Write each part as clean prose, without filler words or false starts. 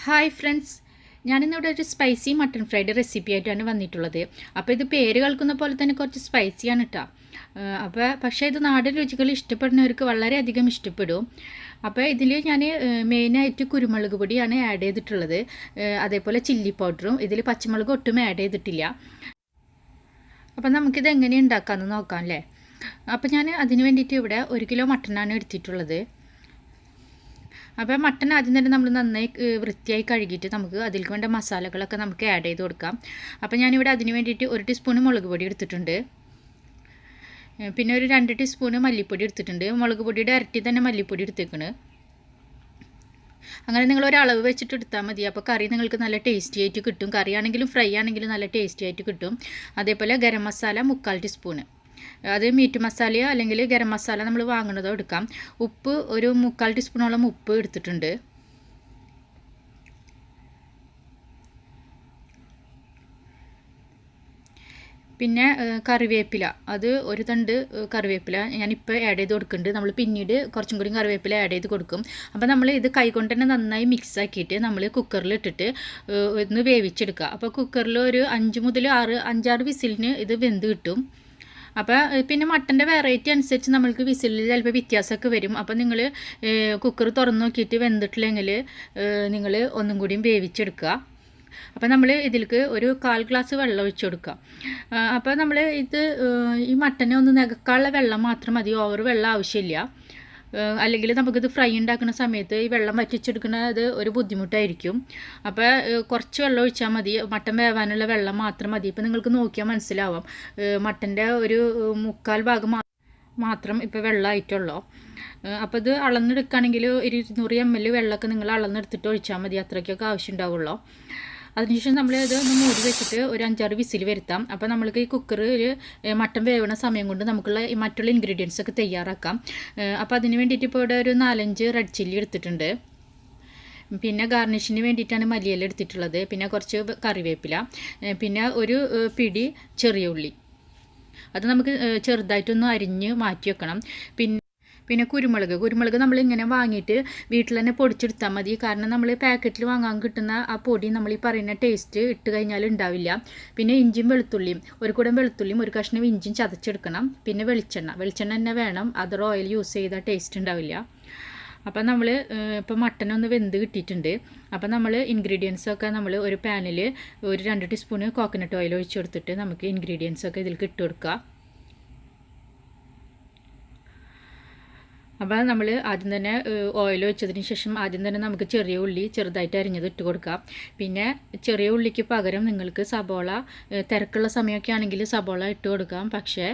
Hi friends, ഞാനിന്നിവിടെ ഒരു spicy mutton fried recipe ആയിട്ടാണ് വന്നിട്ടുള്ളത്. അപ്പോൾ ഇത് പേര് കേൾക്കുന്ന പോലെ തന്നെ കുറച്ച് സ്പൈസിയാണ് കേട്ടോ. പക്ഷേ ഇത് നാടൻ രുചികൾ ഇഷ്ടപ്പെടുന്നവർക്ക് വളരെയധികം ഇഷ്ടപ്പെടും. അപ്പോൾ ഇതിൽ ഞാൻ മെയിനായിട്ട് കുരുമുളക് പൊടിയാണ് ആഡ് ചെയ്തിട്ടുള്ളത്. അതേപോലെ ചില്ലി പൗഡറും. ഇതിൽ പച്ചമുളക് ഒട്ടും ആഡ് ചെയ്തിട്ടില്ല. അപ്പോൾ നമുക്കിത് എങ്ങനെ ഉണ്ടാക്കാമെന്ന് നോക്കാം അല്ലേ. അപ്പോൾ ഞാൻ അതിന് വേണ്ടിയിട്ട് ഇവിടെ 1 കിലോ മട്ടനാണ് എടുത്തിട്ടുള്ളത്. അപ്പോൾ മട്ടൺ ആദ്യം തന്നെ നമ്മൾ നന്നായി വൃത്തിയായി കഴുകിയിട്ട് നമുക്ക് അതിലേക്ക് വേണ്ട മസാലകളൊക്കെ നമുക്ക് ആഡ് ചെയ്ത് കൊടുക്കാം. അപ്പോൾ ഞാനിവിടെ അതിന് വേണ്ടിയിട്ട് 1 ടീസ്പൂൺ മുളക് പൊടി എടുത്തിട്ടുണ്ട്. പിന്നെ ഒരു 2 ടീസ്പൂൺ മല്ലിപ്പൊടി എടുത്തിട്ടുണ്ട്. മുളക് പൊടിയുടെ ഇരട്ടി തന്നെ മല്ലിപ്പൊടി എടുത്തേക്കണ്. അങ്ങനെ നിങ്ങൾ ഒരളവ് വെച്ചിട്ട് എടുത്താൽ മതി. അപ്പോൾ കറി നിങ്ങൾക്ക് നല്ല ടേസ്റ്റി ആയിട്ട് കിട്ടും. കറി ആണെങ്കിലും ഫ്രൈ ആണെങ്കിലും നല്ല ടേസ്റ്റി ആയിട്ട് കിട്ടും. അതേപോലെ ഗരം മസാല 3/4 ടീസ്പൂണ്. അത് മീറ്റ് മസാലയോ അല്ലെങ്കിൽ ഗരം മസാല നമ്മൾ വാങ്ങുന്നതോ എടുക്കാം. ഉപ്പ് ഒരു 3/4 ടീസ്പൂണോളം ഉപ്പ് എടുത്തിട്ടുണ്ട്. പിന്നെ കറിവേപ്പില, അത് ഒരു തണ്ട് കറിവേപ്പില ഞാനിപ്പോൾ ആഡ് ചെയ്ത് കൊടുക്കുന്നുണ്ട്. നമ്മൾ പിന്നീട് കുറച്ചും കൂടി കറിവേപ്പില ആഡ് ചെയ്ത് കൊടുക്കും. അപ്പോൾ നമ്മൾ ഇത് കൈകൊണ്ട് തന്നെ നന്നായി മിക്സ് ആക്കിയിട്ട് നമ്മൾ കുക്കറിൽ ഇട്ടിട്ട് ഒന്ന് വേവിച്ചെടുക്കുക. അപ്പോൾ കുക്കറിൽ ഒരു 5 മുതൽ 6 വിസിലിന് ഇത് വെന്ത് കിട്ടും. അപ്പോൾ പിന്നെ മട്ടൻ്റെ വെറൈറ്റി അനുസരിച്ച് നമ്മൾക്ക് വിസിലിൽ ചിലപ്പോൾ വ്യത്യാസമൊക്കെ വരും. അപ്പോൾ നിങ്ങൾ കുക്കർ തുറന്ന് നോക്കിയിട്ട് വെന്തിട്ടില്ലെങ്കിൽ നിങ്ങൾ ഒന്നും കൂടിയും വേവിച്ചെടുക്കുക. അപ്പോൾ നമ്മൾ ഇതിലേക്ക് ഒരു 1/4 ഗ്ലാസ് വെള്ളം ഒഴിച്ച് കൊടുക്കുക. അപ്പോൾ നമ്മൾ ഈ മട്ടനെ ഒന്ന് നികക്കാനുള്ള വെള്ളം മാത്രം മതി, ഓവർ വെള്ളം ആവശ്യമില്ല. അല്ലെങ്കിൽ നമുക്കിത് ഫ്രൈ ഉണ്ടാക്കുന്ന സമയത്ത് ഈ വെള്ളം വറ്റിച്ചെടുക്കുന്നത് ഒരു ബുദ്ധിമുട്ടായിരിക്കും. അപ്പോൾ കുറച്ച് വെള്ളം ഒഴിച്ചാൽ മതി, മട്ടൻ വേവാനുള്ള വെള്ളം മാത്രം മതി. ഇപ്പോൾ നിങ്ങൾക്ക് നോക്കിയാൽ മനസ്സിലാവാം, മട്ടൻ്റെ ഒരു 1/4 ഭാഗം മാത്രം ഇപ്പോൾ വെള്ളമായിട്ടുള്ളൂ. അപ്പോൾ ഇത് അളന്നെടുക്കുകയാണെങ്കിൽ 200 ml വെള്ളമൊക്കെ നിങ്ങൾ അളന്നെടുത്തിട്ട് ഒഴിച്ചാൽ മതി, അത്രയ്ക്കൊക്കെ ആവശ്യം ഉണ്ടാവുള്ളൂ. അതിനുശേഷം നമ്മൾ ഇത് ഒന്ന് മൂടി വെച്ചിട്ട് ഒരു 5-6 വിസിൽ വരുത്താം. അപ്പോൾ നമ്മൾക്ക് ഈ കുക്കറിൽ മട്ടൻ വേവണ സമയം കൊണ്ട് നമുക്കുള്ള മറ്റുള്ള ഇൻഗ്രീഡിയൻസ് ഒക്കെ തയ്യാറാക്കാം. അപ്പോൾ അതിന് വേണ്ടിയിട്ട് ഇപ്പോൾ ഇവിടെ ഒരു 4-5 റെഡ് ചില്ലി എടുത്തിട്ടുണ്ട്. പിന്നെ ഗാർണിഷിന് വേണ്ടിയിട്ടാണ് മല്ലിയില എടുത്തിട്ടുള്ളത്. പിന്നെ കുറച്ച് കറിവേപ്പില, പിന്നെ ഒരു പിടി ചെറിയ ഉള്ളി, അത് നമുക്ക് ചെറുതായിട്ടൊന്ന് അരിഞ്ഞ് മാറ്റി വെക്കണം. പിന്നെ കുരുമുളക് നമ്മളിങ്ങനെ വാങ്ങിയിട്ട് വീട്ടിൽ തന്നെ പൊടിച്ചെടുത്താൽ മതി. കാരണം നമ്മൾ പാക്കറ്റിൽ വാങ്ങാൻ കിട്ടുന്ന ആ പൊടി നമ്മൾ ഈ പറയുന്ന ടേസ്റ്റ് ഇട്ട് കഴിഞ്ഞാൽ ഉണ്ടാവില്ല. പിന്നെ ഇഞ്ചിയും വെളുത്തുള്ളിയും, ഒരു കുടം വെളുത്തുള്ളിയും 1 കഷ്ണം ഇഞ്ചിയും ചതച്ചെടുക്കണം. പിന്നെ വെളിച്ചെണ്ണ തന്നെ വേണം, അതർ ഓയിൽ യൂസ് ചെയ്താൽ ടേസ്റ്റ് ഉണ്ടാവില്ല. അപ്പോൾ നമ്മൾ ഇപ്പോൾ മട്ടനൊന്ന് വെന്ത് കിട്ടിയിട്ടുണ്ട്. അപ്പോൾ നമ്മൾ ഇൻഗ്രീഡിയൻസൊക്കെ നമ്മൾ ഒരു പാനിൽ ഒരു 2 ടീസ്പൂൺ കോക്കനട്ട് ഓയിൽ ഒഴിച്ച് കൊടുത്തിട്ട് നമുക്ക് ഇൻഗ്രീഡിയൻസൊക്കെ ഇതിലേക്ക് ഇട്ട് കൊടുക്കുക. അപ്പോൾ നമ്മൾ ആദ്യം തന്നെ ഓയിൽ ഒഴിച്ചതിന് ശേഷം ആദ്യം തന്നെ നമുക്ക് ചെറിയ ഉള്ളി ചെറുതായിട്ട് അരിഞ്ഞത് ഇട്ട് കൊടുക്കാം. പിന്നെ ചെറിയ ഉള്ളിക്ക് പകരം നിങ്ങൾക്ക് സബോള, തിരക്കുള്ള സമയമൊക്കെ ആണെങ്കിൽ സബോള ഇട്ട് കൊടുക്കാം. പക്ഷേ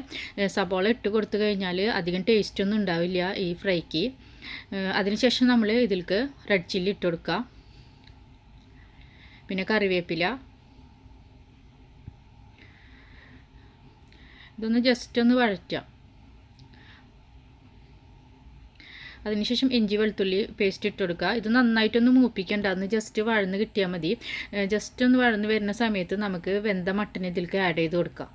സബോള ഇട്ട് കൊടുത്തു കഴിഞ്ഞാൽ അധികം ടേസ്റ്റൊന്നും ഉണ്ടാവില്ല ഈ ഫ്രൈക്ക്. അതിനുശേഷം നമ്മൾ ഇതിലേക്ക് റെഡ് ചില്ലി ഇട്ട് കൊടുക്കുക. പിന്നെ കറിവേപ്പില, ഇതൊന്ന് ജസ്റ്റ് ഒന്ന് വഴറ്റാം. അതിനുശേഷം ഇഞ്ചി വെളുത്തുള്ളി പേസ്റ്റ് ഇട്ട് കൊടുക്കുക. ഇത് നന്നായിട്ടൊന്ന് മൂപ്പിക്കേണ്ട, അന്ന് ജസ്റ്റ് വഴന്ന് കിട്ടിയാൽ മതി. ജസ്റ്റ് ഒന്ന് വഴന്ന് വരുന്ന സമയത്ത് നമുക്ക് വെന്ത മട്ടൻ ഇതിലേക്ക് ആഡ് ചെയ്ത് കൊടുക്കാം.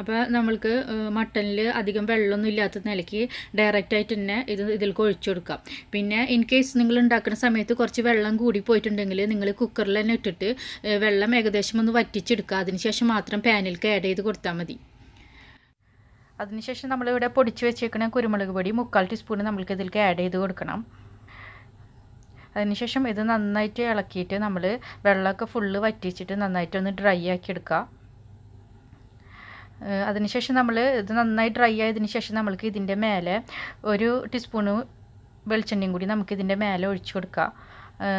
അപ്പോൾ നമ്മൾക്ക് മട്ടനിൽ അധികം വെള്ളമൊന്നും ഇല്ലാത്ത നിലയ്ക്ക് ഡയറക്റ്റായിട്ട് തന്നെ ഇതിലേക്ക് ഒഴിച്ചു കൊടുക്കാം. പിന്നെ ഇൻ കേസ് നിങ്ങൾ ഉണ്ടാക്കുന്ന സമയത്ത് കുറച്ച് വെള്ളം കൂടി പോയിട്ടുണ്ടെങ്കിൽ നിങ്ങൾ കുക്കറിൽ തന്നെ ഇട്ടിട്ട് വെള്ളം ഏകദേശം ഒന്ന് വറ്റിച്ചെടുക്കുക. അതിനുശേഷം മാത്രം പാനിലേക്ക് ആഡ് ചെയ്ത് കൊടുത്താൽ മതി. അതിനുശേഷം നമ്മളിവിടെ പൊടിച്ച് വെച്ചേക്കുന്ന കുരുമുളക് പൊടി 3/4 ടീസ്പൂൺ നമ്മൾക്ക് ഇതിലേക്ക് ആഡ് ചെയ്ത് കൊടുക്കണം. അതിനുശേഷം ഇത് നന്നായിട്ട് ഇളക്കിയിട്ട് നമ്മൾ വെള്ളമൊക്കെ ഫുള്ള് വറ്റിച്ചിട്ട് നന്നായിട്ടൊന്ന് ഡ്രൈ ആക്കി എടുക്കുക. അതിനുശേഷം നമ്മൾ ഇത് നന്നായി ഡ്രൈ ആയതിനു ശേഷം നമ്മൾക്ക് ഇതിൻ്റെ മേലെ 1 ടീസ്പൂണ് വെളിച്ചെണ്ണയും കൂടി നമുക്കിതിൻ്റെ മേലെ ഒഴിച്ചു കൊടുക്കുക.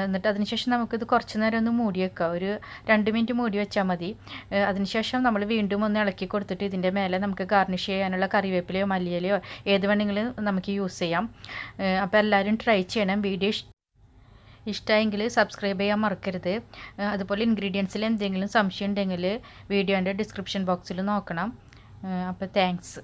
എന്നിട്ട് അതിനുശേഷം നമുക്കിത് കുറച്ച് നേരം ഒന്ന് മൂടി വെക്കുക. ഒരു 2 മിനിറ്റ് മൂടി വെച്ചാൽ മതി. അതിനുശേഷം നമ്മൾ വീണ്ടും ഒന്ന് ഇളക്കി കൊടുത്തിട്ട് ഇതിൻ്റെ മേലെ നമുക്ക് ഗാർണിഷ് ചെയ്യാനുള്ള കറിവേപ്പിലയോ മല്ലിയിലയോ ഏത് വേണമെങ്കിലും നമുക്ക് യൂസ് ചെയ്യാം. അപ്പോൾ എല്ലാവരും ട്രൈ ചെയ്യണം. വീഡിയോ ഇഷ്ടമായെങ്കിൽ സബ്സ്ക്രൈബ് ചെയ്യാൻ മറക്കരുത്. അതുപോലെ ഇൻഗ്രീഡിയൻസിൽ എന്തെങ്കിലും സംശയം ഉണ്ടെങ്കിൽ വീഡിയോൻ്റെ ഡിസ്ക്രിപ്ഷൻ ബോക്സിൽ നോക്കണം. അപ്പോൾ താങ്ക്സ്.